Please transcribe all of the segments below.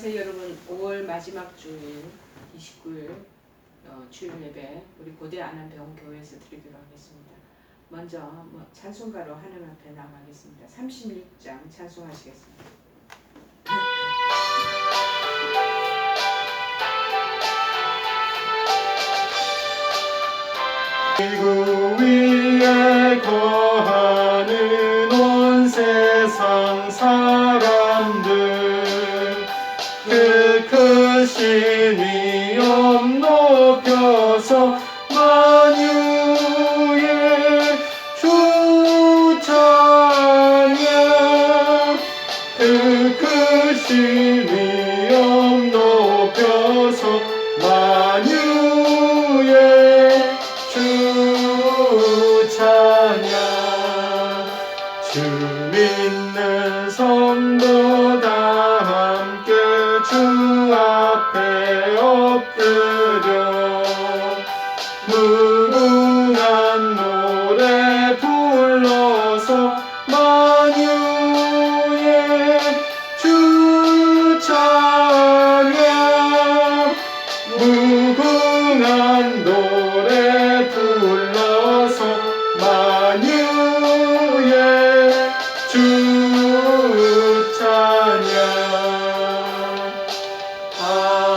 안녕하세요 여러분. 5월 마지막 주일 29일 주일 예배 우리 고대 안암병교회에서 드리도록 하겠습니다. 먼저 찬송가로 하나님 앞에 나가겠습니다. 36장 찬송하시겠습니다. 지구 위에 거하는 온 세상 사람들 그 크신 위엄 높여서 만유의 주 찬양 그 크신 위엄 높여서 만유의 주 찬양 주 믿는 성도 다 함께 주 앞에 엎드려 무궁한 노래 불러서 만유의 주 찬양 무궁한 노래 불러서 만유의 주 찬양 아멘.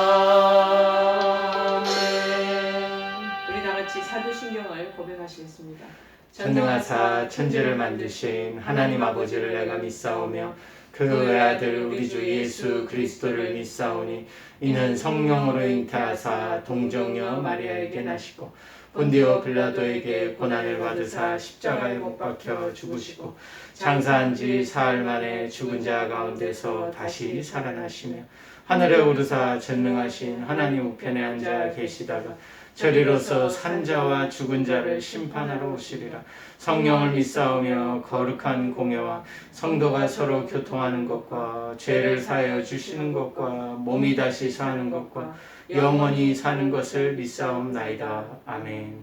우리 다같이 사도신경을 고백하시겠습니다. 전능하사 천지를 만드신 하나님 아버지를 내가 믿사오며 그 외아들 우리 주 예수 그리스도를 믿사오니 이는 성령으로 잉태하사 동정녀 마리아에게 나시고 본디오 빌라도에게 고난을 받으사 십자가에 못 박혀 죽으시고 장사한 지 사흘 만에 죽은 자 가운데서 다시 살아나시며 하늘에 오르사 전능하신 하나님 우편에 앉아 계시다가 저리로서 산 자와 죽은 자를 심판하러 오시리라. 성령을 믿사오며 거룩한 공예와 성도가 서로 교통하는 것과 죄를 사하여 주시는 것과 몸이 다시 사는 것과 영원히 사는 것을 믿사옵나이다. 아멘.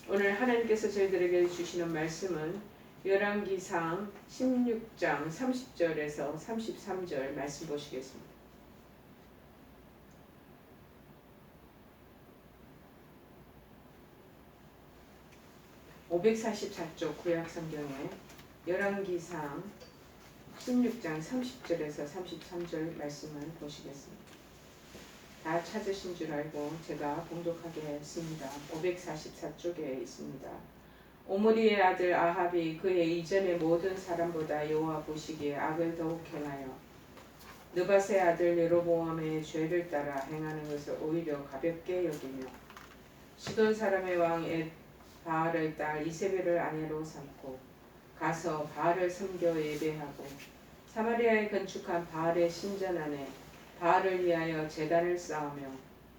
오늘 하나님께서 저희들에게 주시는 말씀은 열왕기상 16장 30절에서 33절 말씀 보시겠습니다. (544쪽) 구약성경에 열왕기상 16장 30절에서 33절 말씀을 보시겠습니다. 다 찾으신 줄 알고 제가 봉독하게 했습니다. 544쪽에 있습니다. 오므리의 아들 아합이 그의 이전의 모든 사람보다 여호와 보시기에 악을 더욱 행하여 느밧의 아들 여로보암의 죄를 따라 행하는 것을 오히려 가볍게 여기며 시돈 사람의 왕 바알의 딸 이세벨을 아내로 삼고 가서 바알을 섬겨 예배하고 사마리아에 건축한 바알의 신전 안에 바알을 위하여 제단을 쌓으며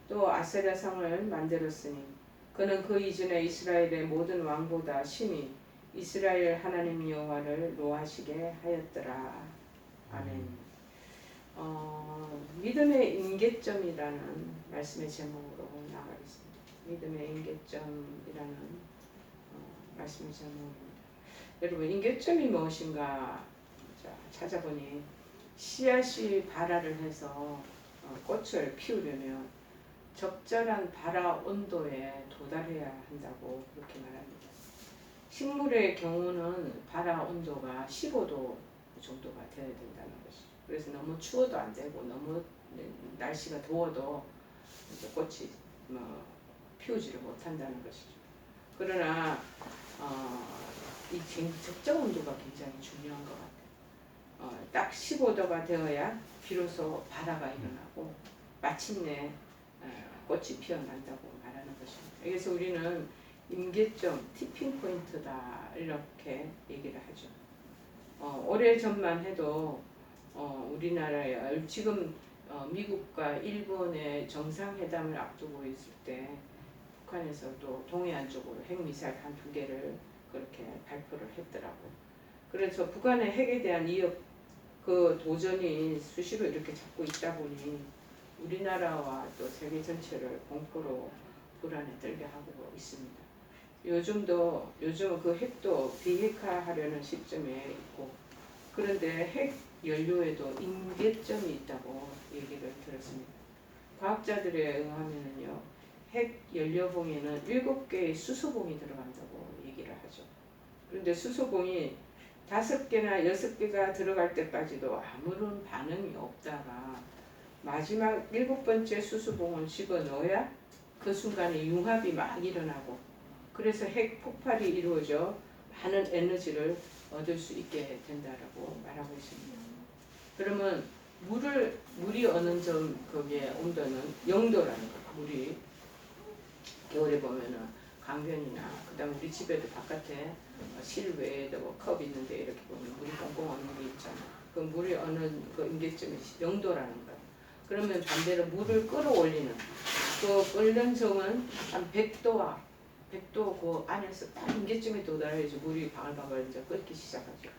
또 아세라 성을 만들었으니 그는 그 이전에 이스라엘의 모든 왕보다 심히 이스라엘 하나님 여호와를 노하시게 하였더라. 아멘. 믿음의 임계점이라는 말씀의 제목으로 나가겠습니다. 믿음의 임계점이라는 말씀의 제목입니다. 여러분, 임계점이 무엇인가 찾아보니 씨앗이 발화를 해서 꽃을 피우려면 적절한 발화 온도에 도달해야 한다고 그렇게 말합니다. 식물의 경우는 발화 온도가 15도 정도가 되어야 된다는 것이죠. 그래서 너무 추워도 안 되고 너무 날씨가 더워도 꽃이 피우지를 못한다는 것이죠. 그러나 이 적정 온도가 굉장히 중요한 것 같아요. 딱 15도가 되어야 비로소 발화가 일어나고 마침내 꽃이 피어난다고 말하는 것입니다. 그래서 우리는 임계점, 티핑 포인트다 이렇게 얘기를 하죠. 오래전만 해도 우리나라에 지금 미국과 일본의 정상회담을 앞두고 있을 때 북한에서도 동해안 쪽으로 핵미사일 한2 개를 그렇게 발표를 했더라고요. 그래서 북한의 핵에 대한 그 도전이 수시로 이렇게 잡고 있다 보니 우리나라와 또 세계 전체를 공포로 불안에 떨게 하고 있습니다. 요즘은 그 핵도 비핵화하려는 시점에 있고 그런데 핵 연료에도 임계점이 있다고 얘기를 들었습니다. 과학자들에 의하면요, 핵 연료봉에는 7개의 수소봉이 들어간다고 얘기를 하죠. 그런데 수소봉이 5개나 6개가 들어갈 때까지도 아무런 반응이 없다가 마지막 7번째 수소봉을 집어넣어야 그 순간에 융합이 막 일어나고, 그래서 핵 폭발이 이루어져 많은 에너지를 얻을 수 있게 된다라고 말하고 있습니다. 그러면 물이 어느 점 거기에 온도는 0도라는 거예요. 물이 겨울에 보면은 강변이나 그다음 우리 집에도 바깥에 실외에도 뭐 컵 있는데 이렇게 보면 물이 꽁꽁 어는 게 있잖아. 그 물이 어느 그 임계점이 0도라는 거예요. 그러면 반대로 물을 끌어올리는 그 끓는 점은 한 100도 그 안에서 딱 임계점에 도달해야지 물이 바글바글 이제 끓기 시작하죠.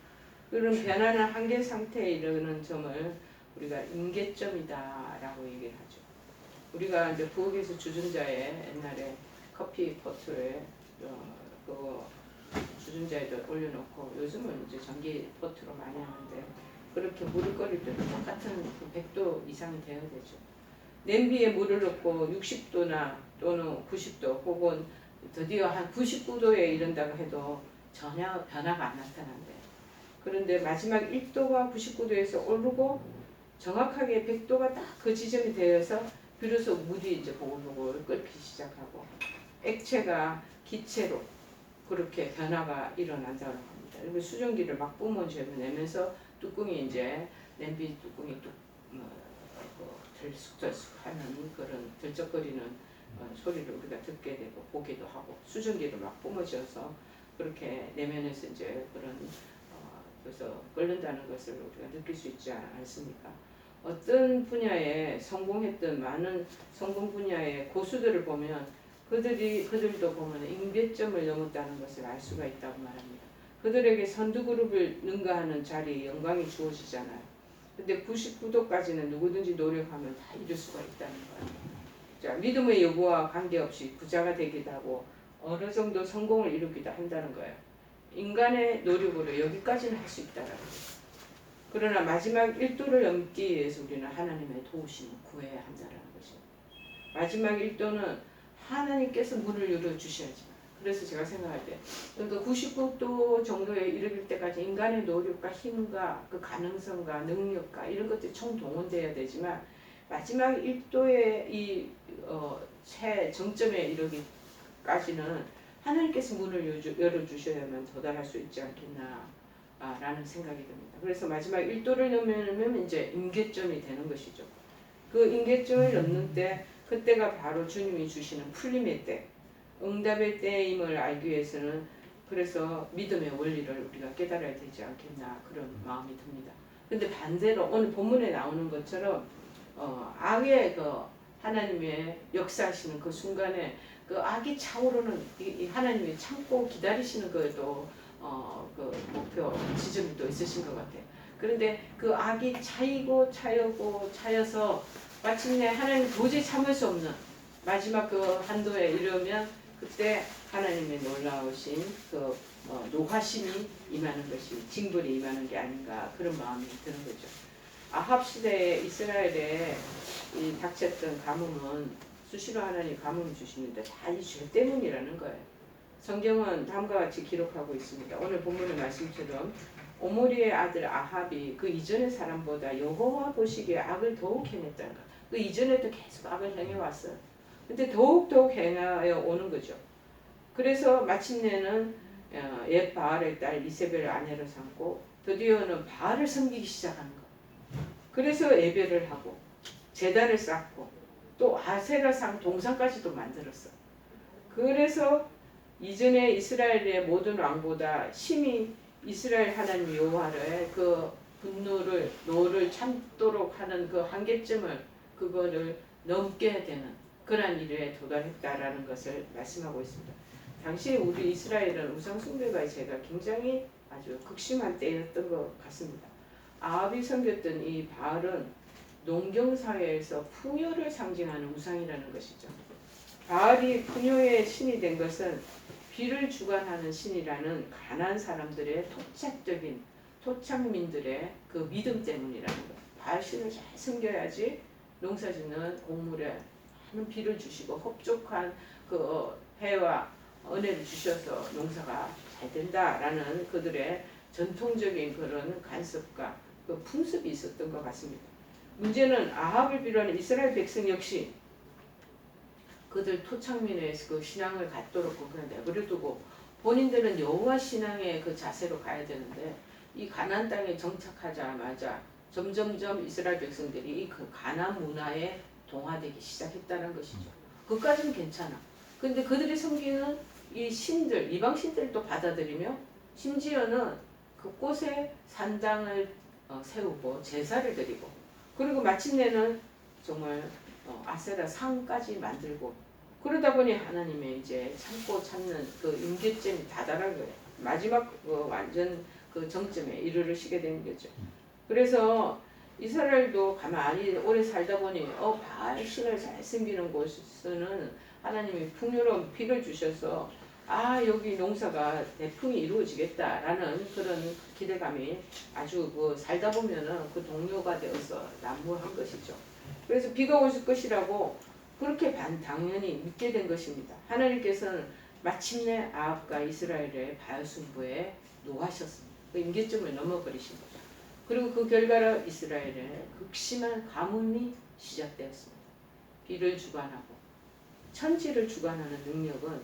그런 변하는 한계 상태에 이르는 점을 우리가 임계점이다라고 얘기를 하죠. 우리가 이제 부엌에서 주전자에 옛날에 커피 포트에 그 주전자에도 올려놓고, 요즘은 이제 전기 포트로 많이 하는데 그렇게 물을 끓일 때도 똑같은 100도 이상이 되어야 되죠. 냄비에 물을 넣고 60도나 또는 90도 혹은 드디어 한 99도에 이른다고 해도 전혀 변화가 안 나타난대요. 그런데 마지막 1도가 99도에서 오르고 정확하게 100도가 딱 그 지점이 되어서 비로소 물이 이제 보글보글 끓기 시작하고 액체가 기체로 그렇게 변화가 일어난다고 합니다. 그리고 수증기를 막 뿜어내면서 뚜껑이 이제 냄비 뚜껑이 들쑥들쑥 하는 그런 들쩍거리는 소리를 우리가 듣게 되고 보기도 하고, 수증기를 막 뿜어져서 그렇게 내면에서 이제 그런 그래서 끓는다는 것을 우리가 느낄 수 있지 않습니까? 어떤 분야에 성공했던 많은 성공 분야의 고수들을 보면 그들도 보면 임계점을 넘었다는 것을 알 수가 있다고 말합니다. 그들에게 선두그룹을 능가하는 자리에 영광이 주어지잖아요. 근데 99도까지는 누구든지 노력하면 다 이룰 수가 있다는 거예요. 자, 믿음의 여부와 관계없이 부자가 되기도 하고 어느 정도 성공을 이루기도 한다는 거예요. 인간의 노력으로 여기까지는 할 수 있다라는 거예요. 그러나 마지막 1도를 넘기 위해서 우리는 하나님의 도우심을 구해야 한다는 것입니다. 마지막 1도는 하나님께서 문을 열어주셔야지만. 그래서 제가 생각할 때 99도 정도에 이르길 때까지 인간의 노력과 힘과 그 가능성과 능력과 이런 것들이 총동원되어야 되지만, 마지막 1도의 이 최정점에 이르기까지는 하나님께서 문을 열어주셔야만 도달할 수 있지 않겠나 라는 생각이 듭니다. 그래서 마지막 1도를 넘으면 이제 임계점이 되는 것이죠. 그 임계점을 넘는 때, 그때가 바로 주님이 주시는 풀림의 때, 응답의 때임을 알기 위해서는 그래서 믿음의 원리를 우리가 깨달아야 되지 않겠나 그런 마음이 듭니다. 근데 반대로 오늘 본문에 나오는 것처럼 악의 그 하나님의 역사하시는 그 순간에 그 악이 차오르는 이 하나님이 참고 기다리시는 것도 그 목표 지점이 또 있으신 것 같아요. 그런데 그 악이 차여서 마침내 하나님 도저히 참을 수 없는 마지막 그 한도에 이르면 그때 하나님의 놀라우신 그 노하심이 임하는 것이, 징벌이 임하는 게 아닌가 그런 마음이 드는 거죠. 아합 시대에 이스라엘에 이 닥쳤던 가뭄은 수시로 하나님 가뭄을 주시는데 다 이 죄 때문이라는 거예요. 성경은 다음과 같이 기록하고 있습니다. 오늘 본문의 말씀처럼 오므리의 아들 아합이 그 이전의 사람보다 여호와 보시기에 악을 더욱 행했다는 것. 그 이전에도 계속 악을 행해왔어요. 근데 더욱 행하여 오는 거죠. 그래서 마침내는 옛 바알의 딸 이세벨을 아내로 삼고 드디어는 바알을 섬기기 시작하는 거. 그래서 예배를 하고 제단을 쌓고 또 아세라상 동상까지도 만들었어. 그래서 이전에 이스라엘의 모든 왕보다 심히 이스라엘 하나님 여호와의 그 분노를 노를 참도록 하는 그 한계점을 그거를 넘게 되는 그러한 일에 도달했다라는 것을 말씀하고 있습니다. 당시 우리 이스라엘은 우상 숭배가 제가 굉장히 아주 극심한 때였던 것 같습니다. 아합이 섬겼던 이 바알은 농경사회에서 풍요를 상징하는 우상이라는 것이죠. 바알이 풍요의 신이 된 것은 비를 주관하는 신이라는 가난한 사람들의 토착적인 토착민들의 그 믿음 때문이라는 거예요. 바알신을 잘 섬겨야지 농사짓는 곡물에 많은 비를 주시고 흡족한 그 해와 은혜를 주셔서 농사가 잘 된다라는 그들의 전통적인 그런 관습과 그 풍습이 있었던 것 같습니다. 문제는 아합을 비롯한 이스라엘 백성 역시 그들 토착민의 그 신앙을 갖도록 그냥 내버려두고 본인들은 여호와 신앙의 그 자세로 가야 되는데 이 가나안 땅에 정착하자마자 점점점 이스라엘 백성들이 그 가나안 문화에 동화되기 시작했다는 것이죠. 그까지는 괜찮아. 근데 그들이 섬기는 이 신들, 이방 신들을 또 받아들이며 심지어는 그 꽃에 산당을 세우고 제사를 드리고 그리고 마침내는 정말 아세라 상까지 만들고 그러다 보니 하나님의 이제 참고 참는 그 임계점이 다다른 거예요. 마지막 완전 그 정점에 이르르시게 된 거죠. 그래서 이스라엘도 가만히 오래 살다 보니 바알 신을 잘 섬기는 곳에서는 하나님이 풍요로운 비를 주셔서 여기 농사가 대풍이 이루어지겠다라는 그런 기대감이 아주 살다 보면은 그 동료가 되어서 난무한 것이죠. 그래서 비가 오실 것이라고 그렇게 당연히 믿게 된 것입니다. 하나님께서는 마침내 아합과 이스라엘의 바알 숭배에 노하셨습니다. 그 임계점을 넘어버리신 거죠. 그리고 그 결과로 이스라엘의 극심한 가뭄이 시작되었습니다. 비를 주관하고 천지를 주관하는 능력은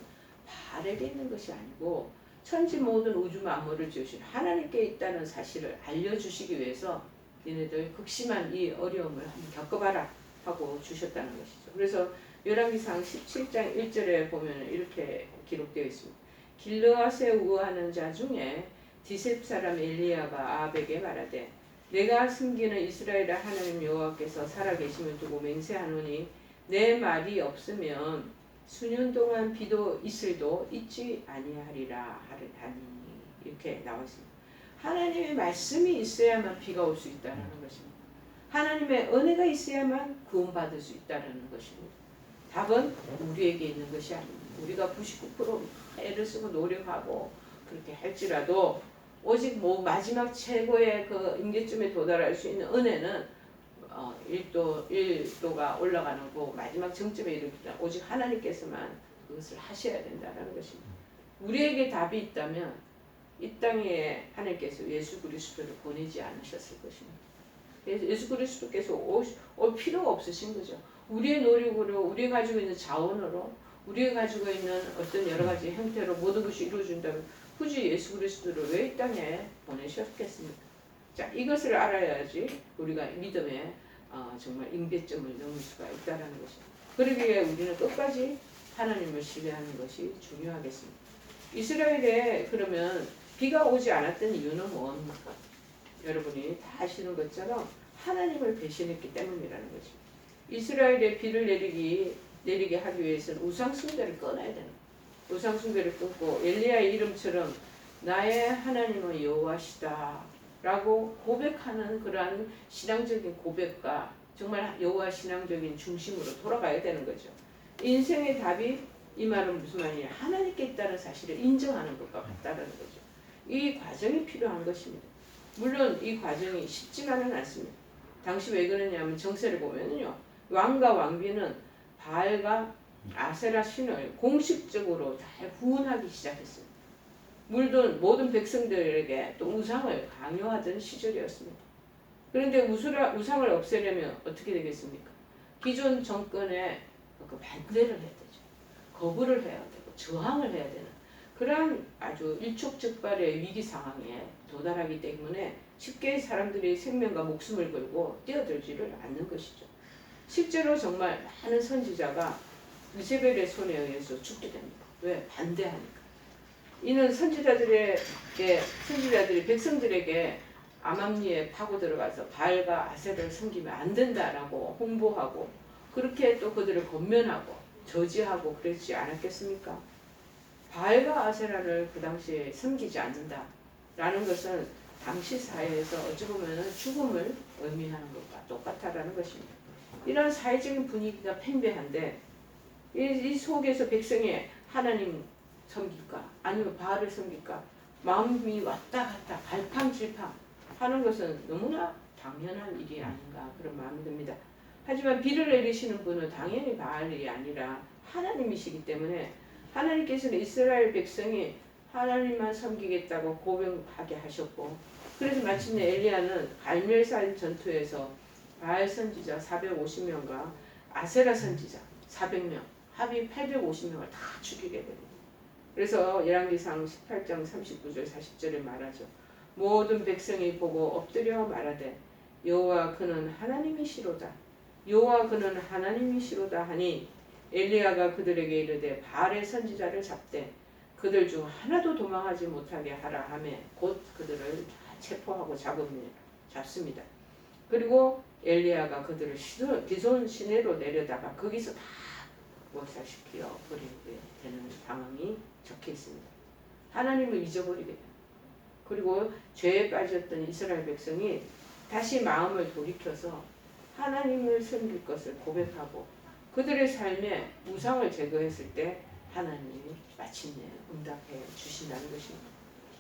바알에게 있는 것이 아니고 천지 모든 우주 만물을 지으신 하나님께 있다는 사실을 알려주시기 위해서 니네들 극심한 이 어려움을 한번 겪어봐라 하고 주셨다는 것이죠. 그래서 열왕기상 17장 1절에 보면 이렇게 기록되어 있습니다. 길르앗에 우하는 자 중에 디셉 사람 엘리야가 아합에게 말하되 내가 섬기는 이스라엘의 하나님 여호와께서 살아계심을 두고 맹세하노니 내 말이 없으면 수년 동안 비도 이슬도 있지 아니하리라 하니 이렇게 나와 있습니다. 하나님의 말씀이 있어야만 비가 올 수 있다는 것입니다. 하나님의 은혜가 있어야만 구원받을 수 있다는 것입니다. 답은 우리에게 있는 것이 아닙니다. 우리가 99% 애를 쓰고 노력하고 그렇게 할지라도 오직 마지막 최고의 그 임계점에 도달할 수 있는 은혜는 1도가 올라가는 그 마지막 정점에 이르기는 오직 하나님께서만 그것을 하셔야 된다는 것입니다. 우리에게 답이 있다면 이 땅에 하나님께서 예수 그리스도를 보내지 않으셨을 것입니다. 예수 그리스도께서 올 필요가 없으신 거죠. 우리의 노력으로 우리가 가지고 있는 자원으로 우리가 가지고 있는 어떤 여러 가지 형태로 모든 것이 이루어진다면 굳이 예수 그리스도를 왜 이 땅에 보내셨겠습니까? 자, 이것을 알아야지 우리가 믿음의 정말 임계점을 넘을 수가 있다는 것입니다. 그러기 위해 우리는 끝까지 하나님을 신뢰하는 것이 중요하겠습니다. 이스라엘에 그러면 비가 오지 않았던 이유는 뭡니까? 여러분이 다 아시는 것처럼 하나님을 배신했기 때문이라는 것입니다. 이스라엘에 비를 내리게 하기 위해서는 우상 숭배를 끊어야 되는 거예요. 우상 숭배를 끊고 엘리야의 이름처럼 나의 하나님은 여호와시다 라고 고백하는 그러한 신앙적인 고백과 정말 여호와 신앙적인 중심으로 돌아가야 되는 거죠. 인생의 답이 이 말은 무슨 말이냐? 하나님께 있다는 사실을 인정하는 것과 같다는 거죠. 이 과정이 필요한 것입니다. 물론 이 과정이 쉽지만은 않습니다. 당시 왜 그러냐면 정세를 보면요. 왕과 왕비는 바알과 아세라 신을 공식적으로 잘 후원하기 시작했습니다. 물론 모든 백성들에게 또 우상을 강요하던 시절이었습니다. 그런데 우상을 없애려면 어떻게 되겠습니까? 기존 정권에 그 반대를 해야 되죠. 거부를 해야 되고 저항을 해야 되는 그러한 아주 일촉즉발의 위기 상황에 도달하기 때문에 쉽게 사람들이 생명과 목숨을 걸고 뛰어들지를 않는 것이죠. 실제로 정말 많은 선지자가 이세벨의 손에 의해서 죽게 됩니다. 왜? 반대하니까. 이는 선지자들이 백성들에게 암암리에 파고 들어가서 바알과 아세라를 섬기면 안 된다라고 홍보하고 그렇게 또 그들을 권면하고 저지하고 그러지 않았겠습니까? 바알과 아세라를 그 당시에 섬기지 않는다라는 것은 당시 사회에서 어찌 보면 죽음을 의미하는 것과 똑같다라는 것입니다. 이런 사회적인 분위기가 팽배한데 이 속에서 백성이 하나님 섬길까 아니면 바알을 섬길까 마음이 왔다 갔다 갈팡질팡 하는 것은 너무나 당연한 일이 아닌가 그런 마음이 듭니다. 하지만 비를 내리시는 분은 당연히 바알이 아니라 하나님이시기 때문에 하나님께서는 이스라엘 백성이 하나님만 섬기겠다고 고백하게 하셨고, 그래서 마침내 엘리야는 갈멜산 전투에서 바알 선지자 450명과 아세라 선지자 400명 합의 850명을 다 죽이게 됩니다. 그래서 열왕기상 18장 39절 40절에 말하죠. 모든 백성이 보고 엎드려 말하되 여호와 그는 하나님이시로다. 여호와 그는 하나님이시로다 하니 엘리야가 그들에게 이르되 바알의 선지자를 잡되 그들 중 하나도 도망하지 못하게 하라 하매 곧 그들을 체포하고 잡습니다. 그리고 엘리야가 그들을 기손 시내로 내려다가 거기서 다 몰살시켜 버리게 되는 상황이 적혀 있습니다. 하나님을 잊어버리게 됩니다. 그리고 죄에 빠졌던 이스라엘 백성이 다시 마음을 돌이켜서 하나님을 섬길 것을 고백하고 그들의 삶에 우상을 제거했을 때 하나님이 마침내 응답해 주신다는 것입니다.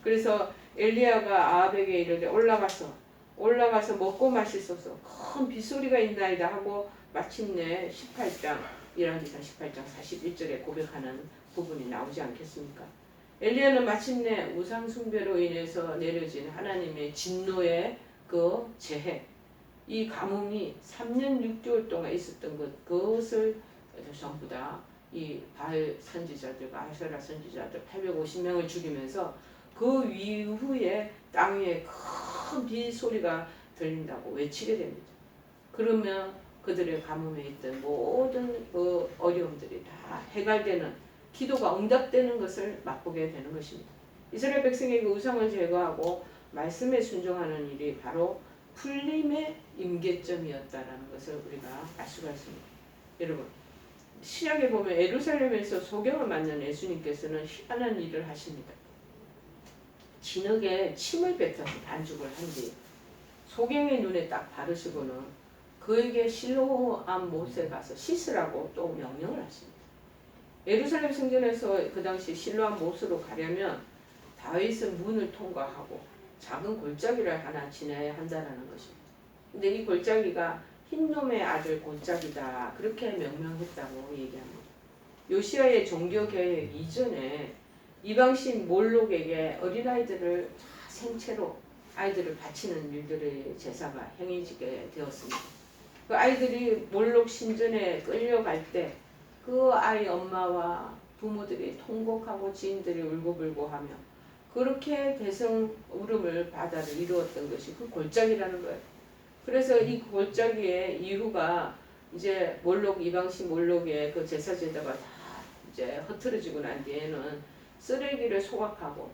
그래서 엘리야가 아합에게 이르되 올라가서 먹고 마시소서 큰 빗소리가 있나이다 하고 마침내 18장 열왕기상 18장 41절에 고백하는 부분이 나오지 않겠습니까? 엘리야는 마침내 우상 숭배로 인해서 내려진 하나님의 진노의 그 재해, 이 가뭄이 3년 6개월 동안 있었던 그것을 전부 다 이 바알 선지자들과 아세라 선지자들 850명을 죽이면서 그 이후에 땅 위에 큰 비 소리가 들린다고 외치게 됩니다. 그러면 그들의 가뭄에 있던 모든 그 어려움들이 다 해결되는, 기도가 응답되는 것을 맛보게 되는 것입니다. 이스라엘 백성의 그 우상을 제거하고 말씀에 순종하는 일이 바로 풀림의 임계점이었다라는 것을 우리가 알 수가 있습니다. 여러분, 신약에 보면 예루살렘에서 소경을 맞는 예수님께서는 희한한 일을 하십니다. 진흙에 침을 뱉어서 반죽을 한 뒤 소경의 눈에 딱 바르시고는 그에게 실로암 못에 가서 씻으라고 또 명령을 하십니다. 예루살렘 성전에서 그 당시 실로암 못으로 가려면 다윗은 문을 통과하고 작은 골짜기를 하나 지나야 한다는 것입니다. 근데 이 골짜기가 흰놈의 아들 골짜기다 그렇게 명명했다고 얘기합니다. 요시아의 종교개혁 이전에 이방신 몰록에게 어린아이들을 생채로 아이들을 바치는 일들의 제사가 행해지게 되었습니다. 그 아이들이 몰록 신전에 끌려갈 때 그 아이 엄마와 부모들이 통곡하고 지인들이 울고불고 하며 그렇게 대성 울음을 바다를 이루었던 것이 그 골짜기라는 거예요. 그래서 이 골짜기의 이후가 이제 몰록 이방신 몰록의 그 제사 제도가 다 이제 흐트러지고 난 뒤에는 쓰레기를 소각하고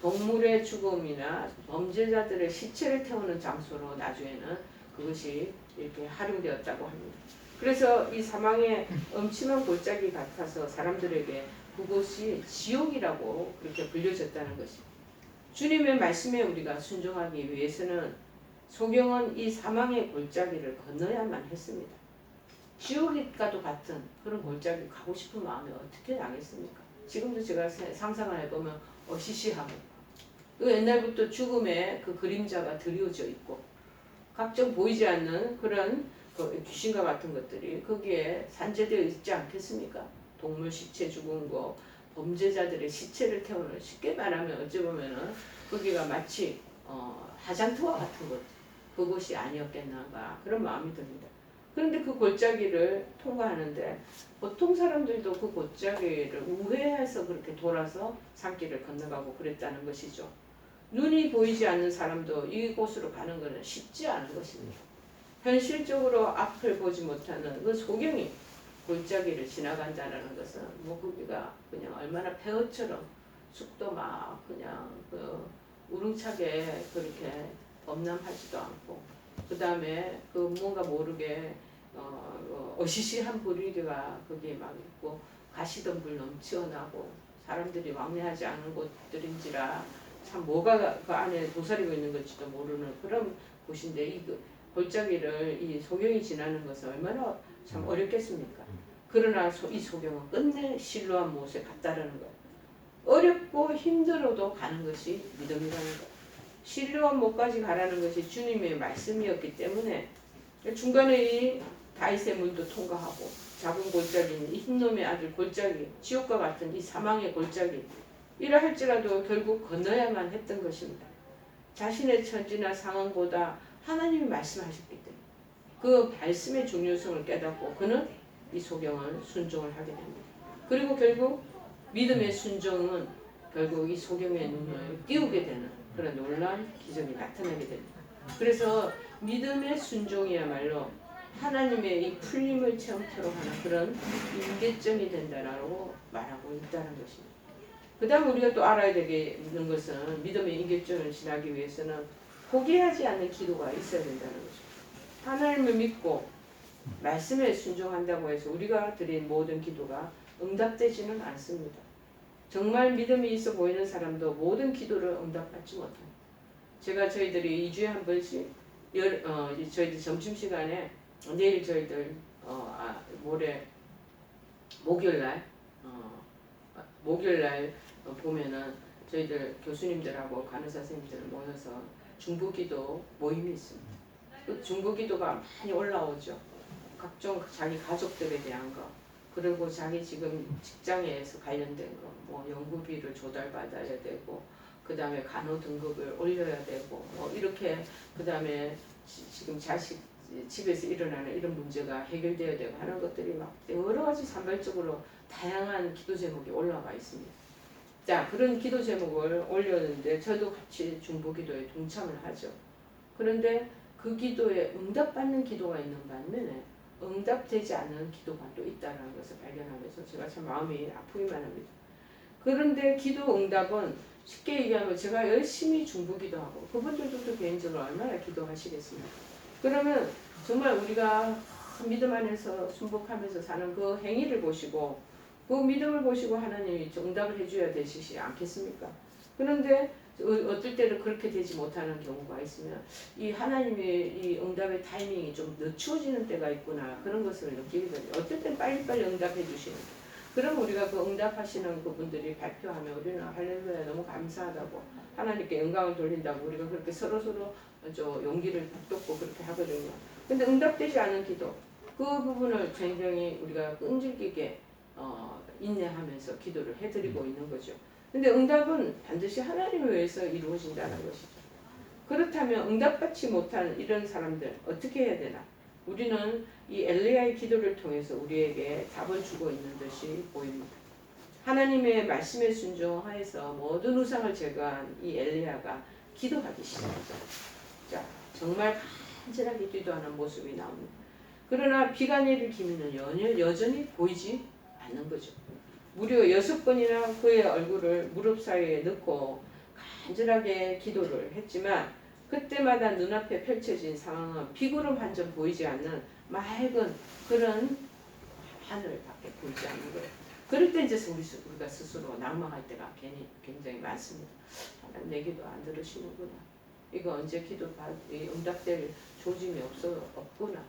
동물의 죽음이나 범죄자들의 시체를 태우는 장소로 나중에는 그것이 이렇게 활용되었다고 합니다. 그래서 이 사망의 엄침한 골짜기 같아서 사람들에게 그것이 지옥이라고 그렇게 불려졌다는 것입니다. 주님의 말씀에 우리가 순종하기 위해서는 소경은 이 사망의 골짜기를 건너야만 했습니다. 지옥과도 같은 그런 골짜기 가고 싶은 마음이 어떻게 나겠습니까? 지금도 제가 상상을 해보면 어시시하고 그 옛날부터 죽음의 그 그림자가 드리워져 있고 각종 보이지 않는 그런 그 귀신과 같은 것들이 거기에 산재되어 있지 않겠습니까? 동물 시체 죽은 거, 범죄자들의 시체를 태우는, 쉽게 말하면 어찌 보면은 거기가 마치 하잔트와 같은 것, 그것이 아니었겠나가 그런 마음이 듭니다. 그런데 그 골짜기를 통과하는데 보통 사람들도 그 골짜기를 우회해서 그렇게 돌아서 산길을 건너가고 그랬다는 것이죠. 눈이 보이지 않는 사람도 이곳으로 가는 것은 쉽지 않은 것입니다. 현실적으로 앞을 보지 못하는 그 소경이 골짜기를 지나간다는 것은 뭐 거기가 그냥 얼마나 폐허처럼 숲도 막 그냥 그 우렁차게 그렇게 범람하지도 않고 그 다음에 그 뭔가 모르게 어시시한 분위기가 거기에 막 있고 가시덤불 넘치어나고 사람들이 왕래하지 않은 곳들인지라 참 뭐가 그 안에 도사리고 있는 건지도 모르는 그런 곳인데 이 골짜기를 이 소경이 지나는 것은 얼마나 참 어렵겠습니까? 그러나 이 소경은 끝내 실로암 못에 갔다라는 거예요. 어렵고 힘들어도 가는 것이 믿음이라는 거예요. 실로암못까지 가라는 것이 주님의 말씀이었기 때문에 중간에 이 다윗의 문도 통과하고 작은 골짜기인 이 흰놈의 아들 골짜기, 지옥과 같은 이 사망의 골짜기 이라 할지라도 결국 건너야만 했던 것입니다. 자신의 처지나 상황보다 하나님이 말씀하셨기 때문에 그 말씀의 중요성을 깨닫고 그는 이 소경을 순종을 하게 됩니다. 그리고 결국 믿음의 순종은 결국 이 소경의 눈을 띄우게 되는 그런 놀라운 기적이 나타나게 됩니다. 그래서 믿음의 순종이야말로 하나님의 이 풀림을 체험토록 하는 그런 임계점이 된다라고 말하고 있다는 것입니다. 그 다음 우리가 또 알아야 되는 것은 믿음의 임계점을 지나기 위해서는 포기하지 않는 기도가 있어야 된다는 것입니다. 하나님을 믿고 말씀에 순종한다고 해서 우리가 드린 모든 기도가 응답되지는 않습니다. 정말 믿음이 있어 보이는 사람도 모든 기도를 응답받지 못합니다. 제가 저희들이 2주에 한 번씩 저희들 점심시간에 내일 저희들 모레 목요일날 보면은 저희들 교수님들하고 간호사 선생님들 모여서 중보기도 모임이 있습니다. 그 중보기도가 많이 올라오죠. 각종 자기 가족들에 대한 거, 그리고 자기 지금 직장에서 관련된 거, 뭐 연구비를 조달받아야 되고, 그 다음에 간호 등급을 올려야 되고, 뭐 이렇게 그 다음에 지금 자식 집에서 일어나는 이런 문제가 해결되어야 되고 하는 것들이 막 여러 가지 산발적으로 다양한 기도 제목이 올라와 있습니다. 자, 그런 기도 제목을 올렸는데 저도 같이 중보기도에 동참을 하죠. 그런데 그 기도에 응답받는 기도가 있는 반면에 응답되지 않는 기도가 또 있다는 것을 발견하면서 제가 참 마음이 아프기만 합니다. 그런데 기도 응답은 쉽게 얘기하면 제가 열심히 중보기도하고 그분들도 또 개인적으로 얼마나 기도하시겠습니까? 그러면 정말 우리가 믿음 안에서 순복하면서 사는 그 행위를 보시고 그 믿음을 보시고 하나님이 응답을 해줘야 되시지 않겠습니까? 그런데 어떨 때는 그렇게 되지 못하는 경우가 있으면 이 하나님의 이 응답의 타이밍이 좀 늦추어지는 때가 있구나 그런 것을 느끼게 돼요. 어떨 땐 빨리빨리 응답해 주시는. 그럼 우리가 그 응답하시는 그분들이 발표하면 우리는 할렐루야 너무 감사하다고 하나님께 영광을 돌린다고 우리가 그렇게 서로서로 용기를 북돋고 그렇게 하거든요. 근데 응답되지 않은 기도 그 부분을 굉장히 우리가 끈질기게 인내하면서 기도를 해드리고 있는 거죠. 근데 응답은 반드시 하나님을 위해서 이루어진다는 것이죠. 그렇다면 응답받지 못한 이런 사람들 어떻게 해야 되나? 우리는 이 엘리야의 기도를 통해서 우리에게 답을 주고 있는 듯이 보입니다. 하나님의 말씀에 순종하여서 모든 우상을 제거한 이 엘리야가 기도하기 시작하죠. 자, 정말 간절하게 기도하는 모습이 나옵니다. 그러나 비가 내릴 기미는 여전히 보이지 않는 거죠. 무려 6번이나 그의 얼굴을 무릎 사이에 넣고 간절하게 기도를 했지만 그때마다 눈앞에 펼쳐진 상황은 비구름 한 점 보이지 않는 맑은 그런 하늘밖에 보이지 않는 거예요. 그럴 때 이제 우리가 스스로 낙망할 때가 굉장히 많습니다. 하나님 내 기도 안 들으시는구나. 이거 언제 응답될 조짐이 없구나.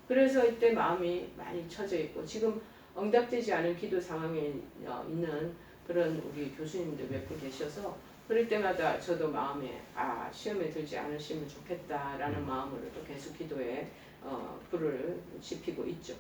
그래서 이때 마음이 많이 처져 있고 지금 응답되지 않은 기도 상황에 있는 그런 우리 교수님들 몇 분 계셔서 그럴 때마다 저도 마음에 시험에 들지 않으시면 좋겠다라는 마음으로 또 계속 기도에 불을 지피고 있죠.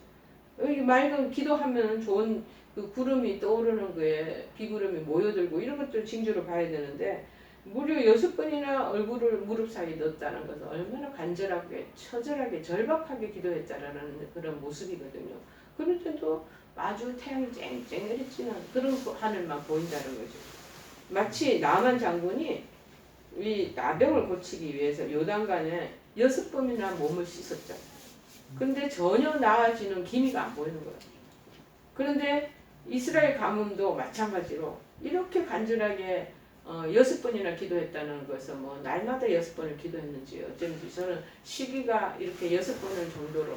맑은 기도하면 좋은 그 구름이 떠오르는 거에 비구름이 모여들고 이런 것들 징조로 봐야 되는데 무려 6번이나 얼굴을 무릎 사이에 넣었다는 것은 얼마나 간절하게 처절하게 절박하게 기도했다라는 그런 모습이거든요. 그럴 때도 아주 태양이 쨍쨍 내리치는 그런 하늘만 보인다는 거죠. 마치 나만 장군이 이 나병을 고치기 위해서 요단강에 6번이나 몸을 씻었죠. 그런데 전혀 나아지는 기미가 안 보이는 거예요. 그런데 이스라엘 가뭄도 마찬가지로 이렇게 간절하게 6번이나 기도했다는 것은 뭐 날마다 6번을 기도했는지 어쩐지 저는 시기가 이렇게 6번을 정도로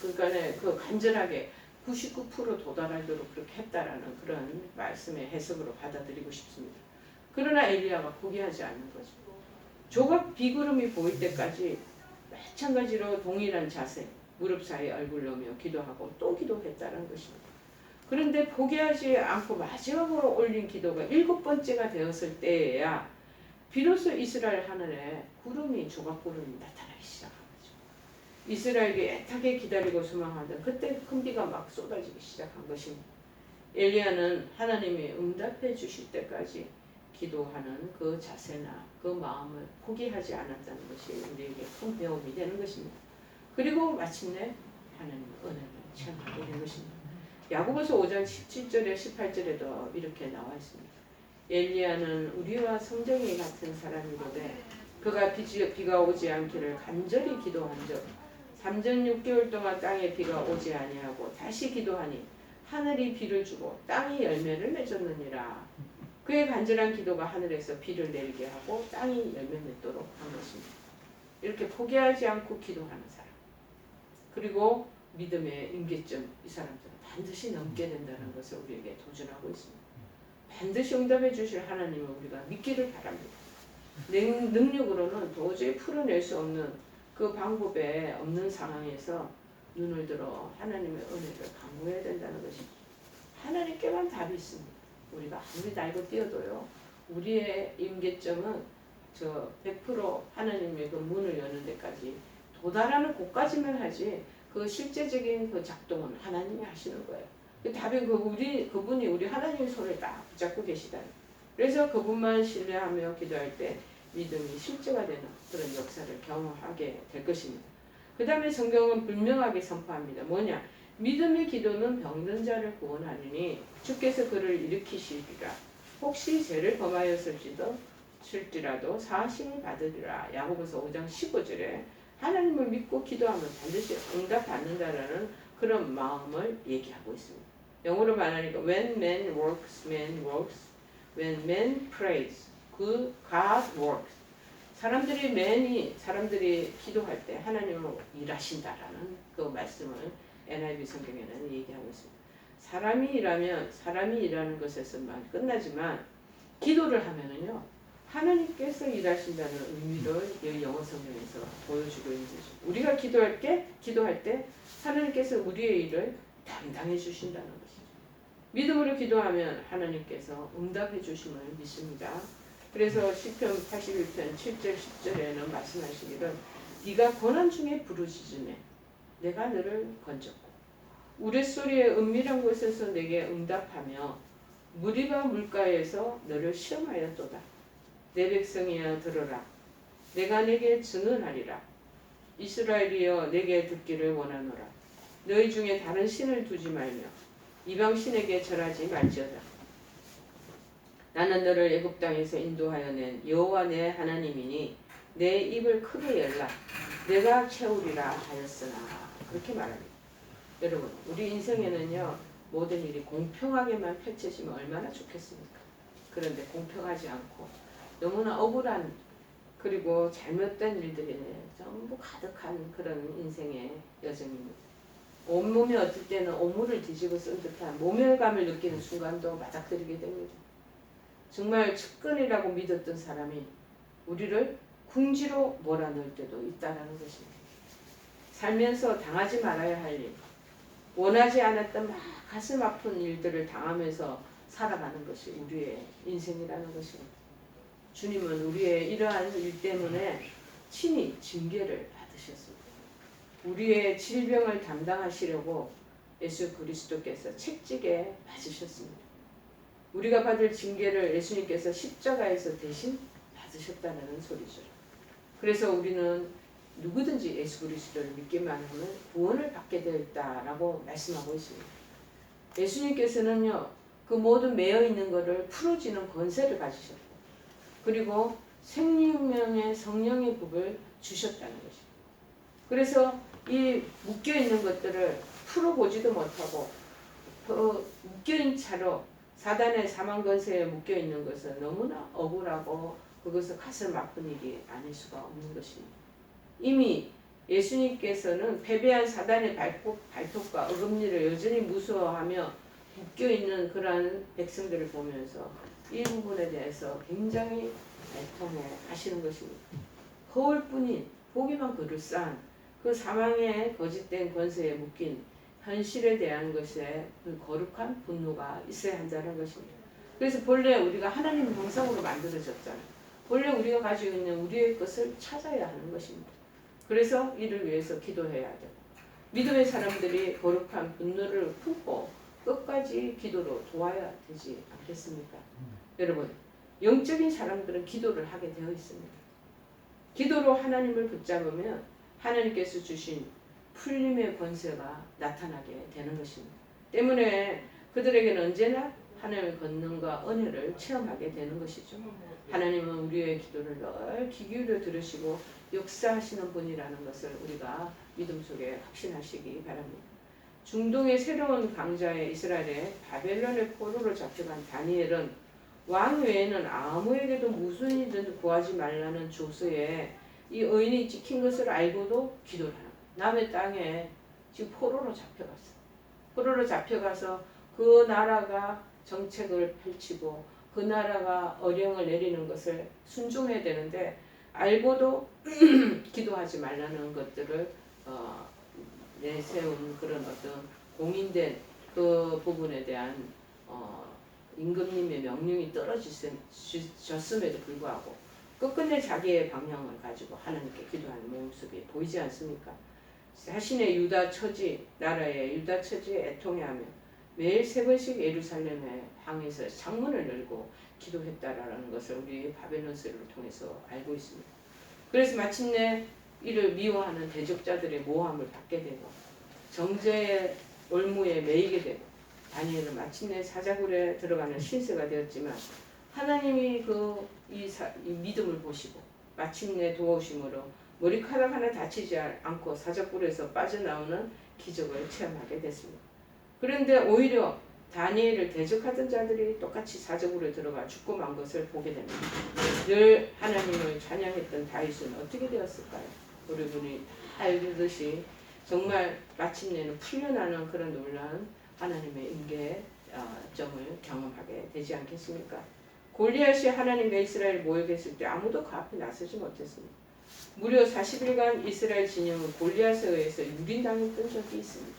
그러니까 그 간절하게 99% 도달하도록 그렇게 했다라는 그런 말씀의 해석으로 받아들이고 싶습니다. 그러나 엘리야가 포기하지 않는 거죠. 조각 비구름이 보일 때까지 마찬가지로 동일한 자세, 무릎 사이에 얼굴 넣으며 기도하고 또 기도했다는 것입니다. 그런데 포기하지 않고 마지막으로 올린 기도가 7번째가 되었을 때에야 비로소 이스라엘 하늘에 구름이 조각구름이 나타나기 시작한 거죠. 이스라엘이 애타게 기다리고 소망하던 그때 큰 비가 막 쏟아지기 시작한 것입니다. 엘리야는 하나님이 응답해 주실 때까지 기도하는 그 자세나 그 마음을 포기하지 않았다는 것이 우리에게 큰 배움이 되는 것입니다. 그리고 마침내 하나님의 은혜를 체험하게 된 것입니다. 야고보서 5장 17절에 18절에도 이렇게 나와 있습니다. 엘리야는 우리와 성정이 같은 사람이로되 그가 비가 오지 않기를 간절히 기도한 적 3년 6개월 동안 땅에 비가 오지 아니하고 다시 기도하니 하늘이 비를 주고 땅이 열매를 맺었느니라. 그의 간절한 기도가 하늘에서 비를 내리게 하고 땅이 열매 맺도록 한 것입니다. 이렇게 포기하지 않고 기도하는 사람, 그리고 믿음의 임계점, 이 사람들은 반드시 넘게 된다는 것을 우리에게 도전하고 있습니다. 반드시 응답해 주실 하나님을 우리가 믿기를 바랍니다. 능력으로는 도저히 풀어낼 수 없는 그 방법에 없는 상황에서 눈을 들어 하나님의 은혜를 강구해야 된다는 것입니다. 하나님께만 답이 있습니다. 우리가 아무리 날고 뛰어도요, 우리의 임계점은 저 100% 하나님의 그 문을 여는 데까지 도달하는 곳까지만 하지, 그 실제적인 그 작동은 하나님이 하시는 거예요. 그 답이 그분이 우리 하나님의 손을 딱 붙잡고 계시다. 그래서 그분만 신뢰하며 기도할 때 믿음이 실제가 되는 그런 역사를 경험하게 될 것입니다. 그 다음에 성경은 분명하게 선포합니다. 뭐냐? 믿음의 기도는 병든 자를 구원하리니 주께서 그를 일으키시리라. 혹시 죄를 범하였을지라도 사하심을 받으리라. 야고보서 5장 15절에 하나님을 믿고 기도하면 반드시 응답받는다라는 그런 마음을 얘기하고 있습니다. 영어로 말하니까 when man works, man works. When man prays, God works. 사람들이 기도할 때 하나님으로 일하신다라는 그 말씀을 NIV 성경에는 얘기하고 있습니다. 사람이 일하는 것에서만 끝나지만 기도를 하면은요, 하나님께서 일하신다는 의미를 이 영어 성경에서 보여주고 있는 거죠. 우리가 기도할 때 하나님께서 우리의 일을 담당해 주신다는 것이죠. 믿음으로 기도하면 하나님께서 응답해 주심을 믿습니다. 그래서 시편 81편 7절 10절에는 말씀하시기를 네가 고난 중에 부르짖으매 내가 너를 건졌고 우레소리의 은밀한 곳에서 내게 응답하며 무리바 물가에서 너를 시험하였도다. 내 백성이여 들어라. 내가 내게 증언하리라. 이스라엘이여 내게 듣기를 원하노라. 너희 중에 다른 신을 두지 말며 이방 신에게 절하지 말지어다. 나는 너를 애굽 땅에서 인도하여 낸 여호와 내 하나님이니 내 입을 크게 열라. 내가 채우리라 하였으나. 그렇게 말합니다. 여러분, 우리 인생에는요, 모든 일이 공평하게만 펼쳐지면 얼마나 좋겠습니까? 그런데 공평하지 않고 너무나 억울한, 그리고 잘못된 일들이 전부 가득한 그런 인생의 여정입니다. 온몸에 어떨 때는 오물을 뒤집어 쓴 듯한 모멸감을 느끼는 순간도 맞닥뜨리게 됩니다. 정말 측근이라고 믿었던 사람이 우리를 궁지로 몰아넣을 때도 있다는 것입니다. 살면서 당하지 말아야 할 일, 원하지 않았던 막 가슴 아픈 일들을 당하면서 살아가는 것이 우리의 인생이라는 것입니다. 주님은 우리의 이러한 일 때문에 친히 징계를 받으셨습니다. 우리의 질병을 담당하시려고 예수 그리스도께서 책찍에 맞으셨습니다. 우리가 받을 징계를 예수님께서 십자가에서 대신 받으셨다는 소리죠. 그래서 우리는 누구든지 예수 그리스도를 믿기만 하면 구원을 받게 되어 있다라고 말씀하고 있습니다. 예수님께서는요, 그 모든 매여 있는 것을 풀어지는 권세를 가지셨고, 그리고 생명의 성령의 법을 주셨다는 것입니다. 그래서 이 묶여 있는 것들을 풀어보지도 못하고 묶여인 차로 사단의 사망 권세에 묶여 있는 것은 너무나 억울하고 그것은 가슴 아픈 일이 아닐 수가 없는 것입니다. 이미 예수님께서는 패배한 사단의 발톱과 어금니를 여전히 무서워하며 묶여있는 그러한 백성들을 보면서 이 부분에 대해서 굉장히 애통해 하시는 것입니다. 허울뿐인 보기만 그럴싸한 그 사망의 거짓된 권세에 묶인 현실에 대한 것에 그 거룩한 분노가 있어야 한다는 것입니다. 그래서 본래 우리가 하나님 형상으로 만들어졌잖아요. 원래 우리가 가지고 있는 우리의 것을 찾아야 하는 것입니다. 그래서 이를 위해서 기도해야 되고 믿음의 사람들이 거룩한 분노를 품고 끝까지 기도로 도와야 되지 않겠습니까? 여러분, 영적인 사람들은 기도를 하게 되어 있습니다. 기도로 하나님을 붙잡으면 하나님께서 주신 풀림의 권세가 나타나게 되는 것입니다. 때문에 그들에게는 언제나 하나님의 권능과 은혜를 체험하게 되는 것이죠. 하나님은 우리의 기도를 늘 귀 기울여 들으시고 역사하시는 분이라는 것을 우리가 믿음 속에 확신하시기 바랍니다. 중동의 새로운 강자의 이스라엘의 바벨론의 포로로 잡혀간 다니엘은 왕 외에는 아무에게도 무슨 일이든 구하지 말라는 조서에 이 의인이 찍힌 것을 알고도 기도를 하는 거예요. 남의 땅에 지금 포로로 잡혀갔어. 포로로 잡혀가서 그 나라가 정책을 펼치고 그 나라가 어령을 내리는 것을 순종해야 되는데 알고도 기도하지 말라는 것들을 내세운 그런 어떤 공인된 그 부분에 대한 임금님의 명령이 떨어졌음에도 불구하고 끝끝내 자기의 방향을 가지고 하나님께 기도하는 모습이 보이지 않습니까? 자신의 유다 처지, 나라의 유다 처지에 애통해하며 매일 3번씩 예루살렘에 향해서 창문을 열고 기도했다라는 것을 우리 바벨론서를 통해서 알고 있습니다. 그래서 마침내 이를 미워하는 대적자들의 모함을 받게 되고 정죄의 올무에 매이게 되고 다니엘은 마침내 사자굴에 들어가는 신세가 되었지만 하나님이 이 믿음을 보시고 마침내 도우심으로 머리카락 하나 다치지 않고 사자굴에서 빠져나오는 기적을 체험하게 됐습니다. 그런데 오히려 다니엘을 대적하던 자들이 똑같이 사자굴에 들어가 죽고 만 것을 보게 됩니다. 늘 하나님을 찬양했던 다윗은 어떻게 되었을까요? 우리분이 다 알듯이 정말 마침내는 풀려나는 그런 놀라운 하나님의 임계점을 경험하게 되지 않겠습니까? 골리앗이 하나님과 이스라엘 모욕했을 때 아무도 그 앞에 나서지 못했습니다. 무려 40일간 이스라엘 진영은 골리앗에 의해서 유린당했던 적이 있습니다.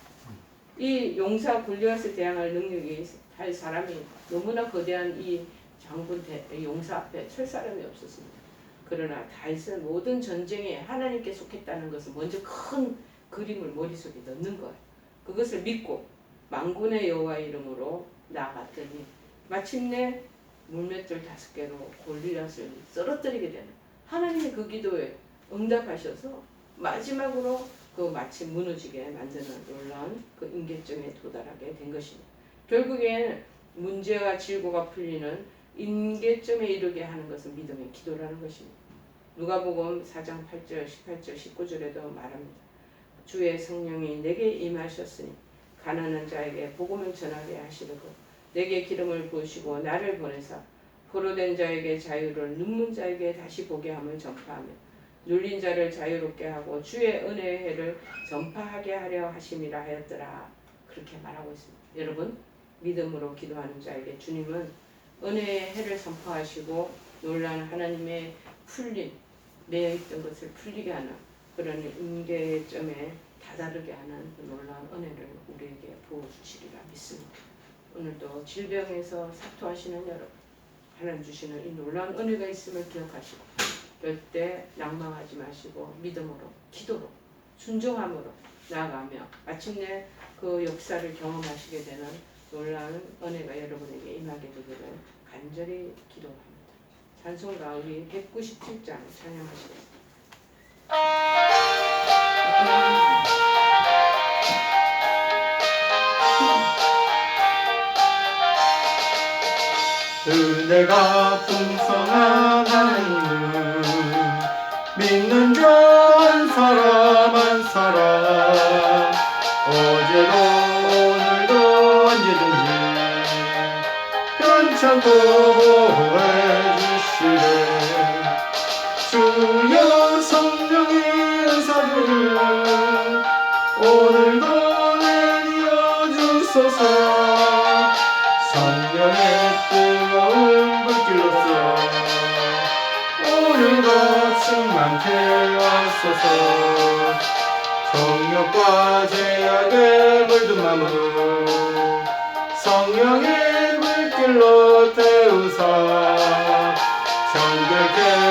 이 용사 골리앗에 대항할 능력이 할 사람이 너무나 거대한 이 장군 용사 앞에 설 사람이 없었습니다. 그러나 다윗은 모든 전쟁에 하나님께 속했다는 것을 먼저 큰 그림을 머릿속에 넣는 거예요. 그것을 믿고 만군의 여호와 이름으로 나아갔더니 마침내 물맷돌 5개로 골리앗을 쓰러뜨리게 되는 하나님의 그 기도에 응답하셔서 마지막으로 그 마치 무너지게 만드는 놀라운 그 임계점에 도달하게 된 것입니다. 결국엔 문제와 질고가 풀리는 임계점에 이르게 하는 것은 믿음의 기도라는 것입니다. 누가복음 4장 8절, 18절, 19절에도 말합니다. 주의 성령이 내게 임하셨으니 가난한 자에게 복음을 전하게 하시려고 내게 기름을 부으시고 나를 보내사 포로된 자에게 자유를 눈문 자에게 다시 보게 함을 전파하며 눌린 자를 자유롭게 하고 주의 은혜의 해를 전파하게 하려 하심이라 하였더라. 그렇게 말하고 있습니다. 여러분, 믿음으로 기도하는 자에게 주님은 은혜의 해를 선포하시고 놀라운 하나님의 풀림, 매여있던 것을 풀리게 하는 그런 임계점에 다다르게 하는 그 놀라운 은혜를 우리에게 부어주시리라 믿습니다. 오늘도 질병에서 사토하시는 여러분, 하나님 주시는 이 놀라운 은혜가 있음을 기억하시고 절대 낭망하지 마시고 믿음으로, 기도로, 순종함으로 나아가며 마침내 그 역사를 경험하시게 되는 놀라운 은혜가 여러분에게 임하게 되기를 간절히 기도합니다. 찬송가 우리 197장 찬양하시겠습니다. 은혜가 풍성한 하나님은 믿는 자 한 사람 한 사람 어제도 오늘도 언제든지 편찮고 보호해 주시네. 주여 성령의 은사들을 오늘도 내려 주소서. 성령의 뜨거운 불길로서 오늘도 충만케 하소서. 정욕과 죄악에 물든 마음을 성령의 불길로 태우사 정결케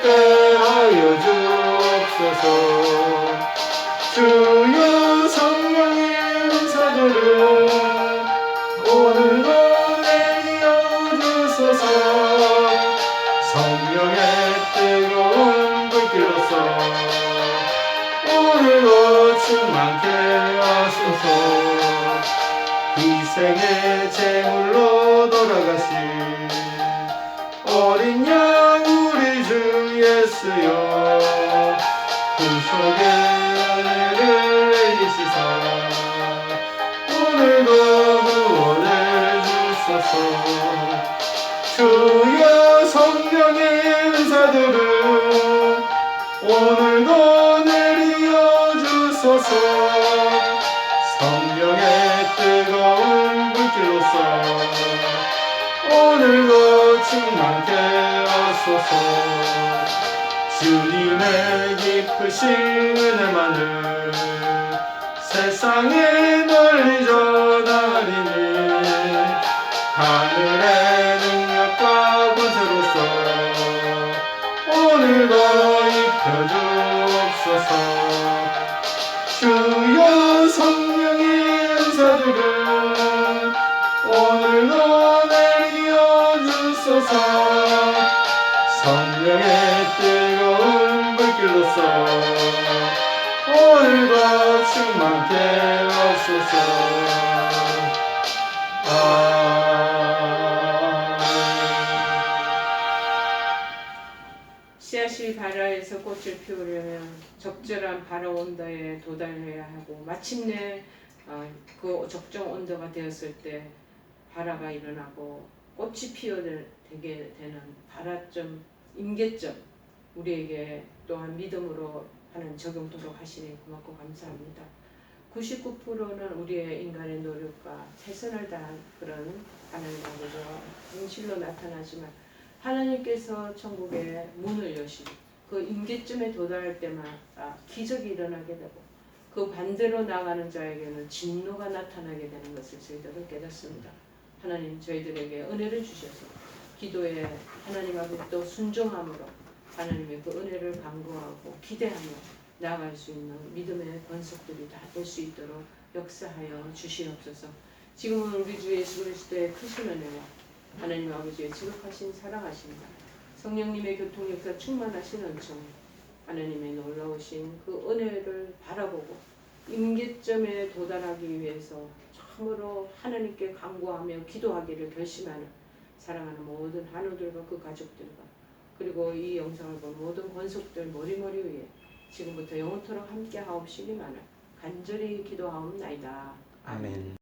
있게 하여 주옵소서. 주여 성령의 은사들을 오늘도 내려 주소서. 성령의 뜨거운 불길로서 오늘도 충만케 하소서. 희생의 제물로 돌아가신 어린 양 우리 주 예수여, 구속의 은혜를 내리시사 오늘도 구원해 주소서. 주여 성령의 은사들을 오늘도 내려 주소서. 성령의 뜨거운 불길로서 오늘도 충만케 하소서. 주님의 깊으신 은혜만을 세상에 널리 전하리니 하늘의 능력과 권세로서 오늘도 입혀주옵소서. 주여 성령의 은사들을 오늘도 내려 주소서. 성령의 뜨거운 불길로서 오늘도 충만케 하소서. 씨앗이 바라에서 꽃을 피우려면 적절한 바라 온도에 도달해야 하고, 마침내 그 적정 온도가 되었을 때 바라가 일어나고 꽃이 피어되게 되는 바라점, 임계점, 우리에게 또한 믿음으로 하는 적용토록 하시니 고맙고 감사합니다. 99%는 우리의 인간의 노력과 최선을 다한 그런 하나님 아버지와 진실로 나타나지만, 하나님께서 천국의 문을 여시고 그 임계점에 도달할 때마다 기적이 일어나게 되고, 그 반대로 나가는 자에게는 진노가 나타나게 되는 것을 저희들은 깨닫습니다. 하나님, 저희들에게 은혜를 주셔서 기도에 하나님 앞에 또 순종함으로 하나님의 그 은혜를 간구하고 기대하며 나아갈 수 있는 믿음의 권속들이 다 될 수 있도록 역사하여 주시옵소서. 지금은 우리 주 예수 그리스도의 크신 은혜와 하나님 아버지의 지극하신 사랑하심과 성령님의 교통역사 충만하신 은총, 하나님의 놀라우신 그 은혜를 바라보고 임계점에 도달하기 위해서 참으로 하나님께 간구하며 기도하기를 결심하는 사랑하는 모든 한우들과 그 가족들과, 그리고 이 영상을 본 모든 권속들 머리머리 위에 지금부터 영원토록 함께 하옵시기만을 간절히 기도하옵나이다. 아멘.